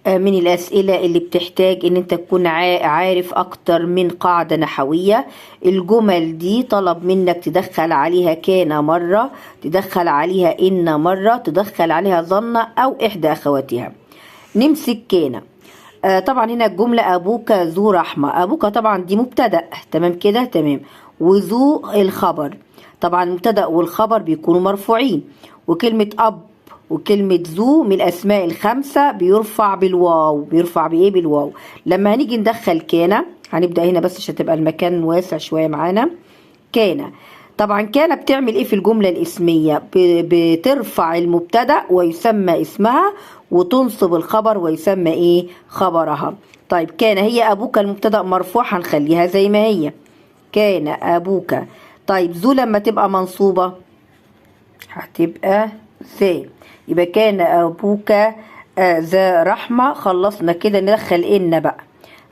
من الأسئلة اللي بتحتاج ان انت تكون عارف اكتر من قاعدة نحوية. الجمل دي طلب منك تدخل عليها كان مرة، تدخل عليها إن مرة، تدخل عليها ظن أو إحدى أخواتها. نمسك كان. طبعا هنا الجملة أبوك ذو رحمة. أبوك طبعا دي مبتدأ، تمام كده، تمام. وذو الخبر، طبعا المبتدأ والخبر بيكونوا مرفوعين. وكلمة أب وكلمة ذو من الأسماء الخمسة بيرفع بالواو. بيرفع بإيه؟ بالواو. لما هنيجي ندخل كان، هنبدأ هنا بس عشان تبقى المكان واسع شوية معانا. كان طبعا كان بتعمل إيه في الجملة الاسمية؟ بترفع المبتدأ ويسمى اسمها، وتنصب الخبر ويسمى إيه؟ خبرها. طيب كان هي أبوك المبتدأ مرفوع، هنخليها زي ما هي، كان أبوك. طيب ذو لما تبقى منصوبة هتبقى ذا، يبقى كان أبوك ذا رحمة. خلصنا كده، ندخل إن بقى.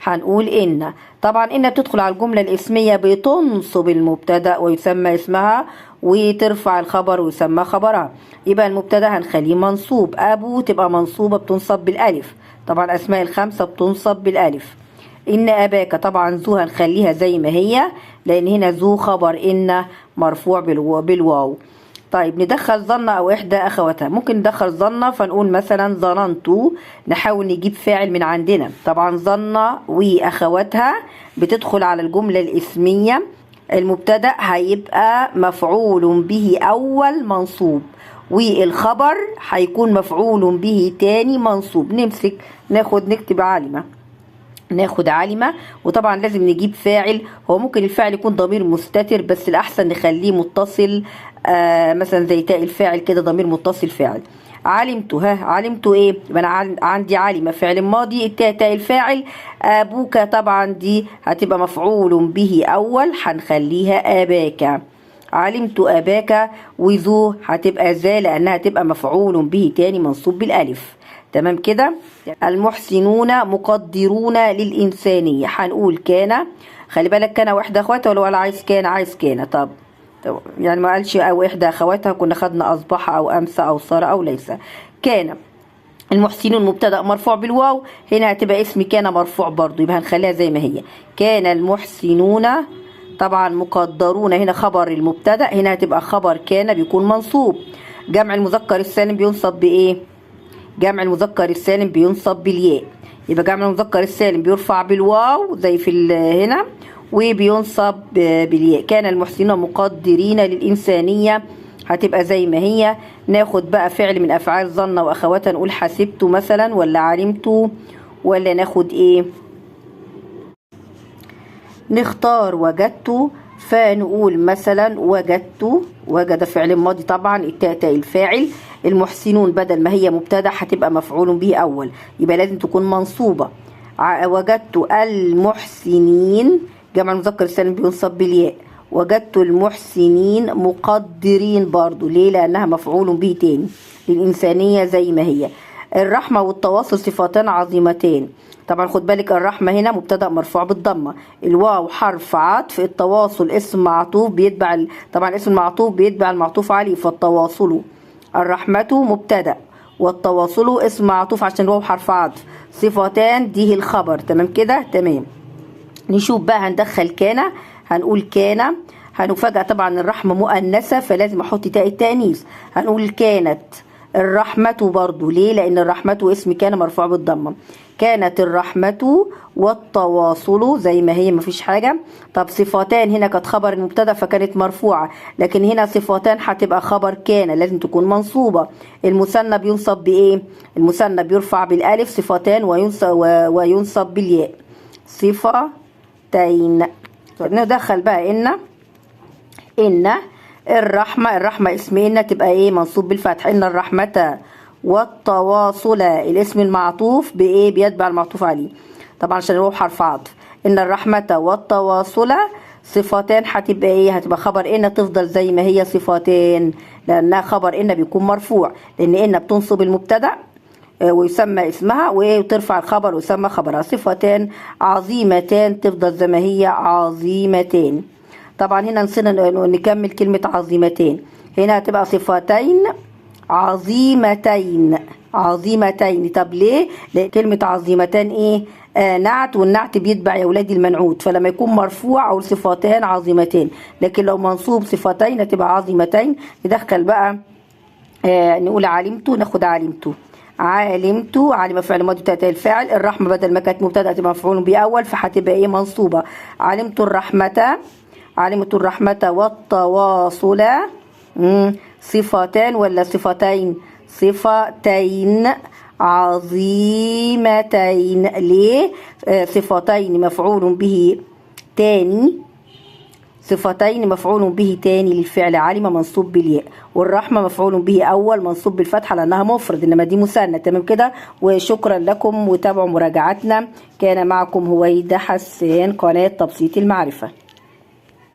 هنقول إن، طبعا إن بتدخل على الجملة الاسمية بتنصب المبتدأ ويسمى اسمها، وترفع الخبر ويسمى خبرها. يبقى المبتدأ هنخليه منصوب. أبو تبقى منصوبة بتنصب بالألف، طبعا أسماء الخمسة بتنصب بالألف. إن أباك طبعا ذو هنخليها زي ما هي، لأن هنا ذو خبر إن مرفوع بالواو. طيب ندخل ظن أو إحدى أخواتها. ممكن ندخل ظن، فنقول مثلا ظننت. نحاول نجيب فاعل من عندنا. طبعا ظن وأخواتها بتدخل على الجملة الاسمية. المبتدأ هيبقى مفعول به أول منصوب، والخبر هيكون مفعول به تاني منصوب. نمسك نكتب علمة، ناخد علمة. وطبعا لازم نجيب فاعل. هو ممكن الفاعل يكون ضمير مستتر، بس الأحسن نخليه متصل، مثلا زي تاء الفاعل كده، ضمير متصل فاعل. علمت، علمت ايه؟ يبقى انا عندي علمة فعل ماضي، التاء تاء الفاعل. ابوك طبعا دي هتبقى مفعول به اول، هنخليها اباك. علمت اباك. وذو هتبقى ذا، لانها هتبقى مفعول به تاني منصوب بالالف. تمام كده. المحسنون مقدرون للإنسانية. هنقول كان، خلي بالك كان وإحدى أخواتها، ولا عايز كان؟ عايز كان. طب يعني ما قالش أو إحدى أخواتها، كنا خدنا أصبح أو أمس أو صار أو ليس. كان المحسنون مبتدأ مرفوع بالواو، هنا هتبقى اسم كان مرفوع برضو، يبقى هنخليها زي ما هي. كان المحسنون. طبعا مقدرون هنا خبر المبتدأ، هنا هتبقى خبر كان بيكون منصوب. جمع المذكر السالم بينصب بإيه؟ جمع المذكر السالم بينصب بالياء. يبقى جمع المذكر السالم بيرفع بالواو زي في هنا، وبينصب بالياء. كان المحسنون مقدرين للإنسانية، هتبقى زي ما هي. ناخد بقى فعل من أفعال ظن وأخواتها، نقول حسبت مثلا، ولا علمت، ولا ناخد إيه؟ نختار وجدت، فنقول مثلا وجدت. وجد فعل ماضي، طبعا التاء تاء الفاعل. المحسنون بدل ما هي مبتدأ هتبقى مفعول به أول، يبقى لازم تكون منصوبة. وجدت المحسنين، جمع المذكر السالم بينصب بالياء. وجدت المحسنين مقدرين برضو، ليه؟ لأنها مفعول به تاني للإنسانية زي ما هي. الرحمة والتواصل صفتان عظيمتان. طبعا خد بالك الرحمة هنا مبتدأ مرفوع بالضمة، الواو حرف عطف، التواصل اسم معطوف بيتبع طبعا اسم المعطوف بيتبع المعطوف عليه، فالتواصل. الرحمة مبتدأ والتواصل اسم معطوف عشان الواو حرف عطف. صفتان دي الخبر. تمام كده، تمام. نشوف بقى هندخل كان. هنقول كان، هنفاجأ طبعا الرحمة مؤنثة، فلازم احط تاء التأنيث. هنقول كانت الرحمة برضو، ليه؟ لأن الرحمة اسم كان مرفوع بالضمة. كانت الرحمة والتواصل زي ما هي، مفيش حاجة. طب صفتان، هنا كانت خبر المبتدأ فكانت مرفوعة، لكن هنا صفتان هتبقى خبر كان، لازم تكون منصوبة. المثنى بينصب بإيه؟ المثنى بيرفع بالألف، صفتان، وينصب بالياء، صفتين. ندخل بقى إن الرحمة اسم إن تبقى إيه؟ منصوب بالفتح. إن الرحمة والتواصل الاسم المعطوف بإيه؟ بيتبع المعطوف عليه، طبعا عشان الواو حرف عطف. إن الرحمة والتواصل صفتان، هتبقى إيه؟ هتبقى خبر إن، تفضل زي ما هي صفتان، لأنها خبر إن بيكون مرفوع، لأن إن بتنصب المبتدأ ويسمى اسمها، وترفع الخبر ويسمى خبرها. صفتان عظيمتان، تفضل زي ما هي عظيمتان. طبعا هنا نسينا نكمل كلمة عظيمتين، هنا هتبقى صفتين عظيمتين. عظيمتين. طب ليه؟ لأن كلمة عظيمتان ايه؟ نعت، والنعت بيتبع يا ولادي المنعوت، فلما يكون مرفوع او صفتان عظيمتين، لكن لو منصوب صفتين هتبقى عظيمتين. ندخل بقى نقول علمت، ناخد علمت. علمت، علم فعل ماضي بتاعت الفاعل، الرحمة بدل ما كانت مبتدأ تبقى مفعول به أول، فهتبقى إيه؟ منصوبة. علمت الرحمة، علمت الرحمة والتواصل. صفتان ولا صفتين؟ صفتين عظيمتين. ليه؟ صفتين مفعول به تاني، صفتين مفعول به تاني للفعل علم منصوب بالياء، والرحمة مفعول به أول منصوب بالفتحة لأنها مفرد، إنما دي مثنى. تمام كده؟ وشكرا لكم وتابعوا مراجعتنا. كان معكم هويدا حسان، قناة تبسيط المعرفة.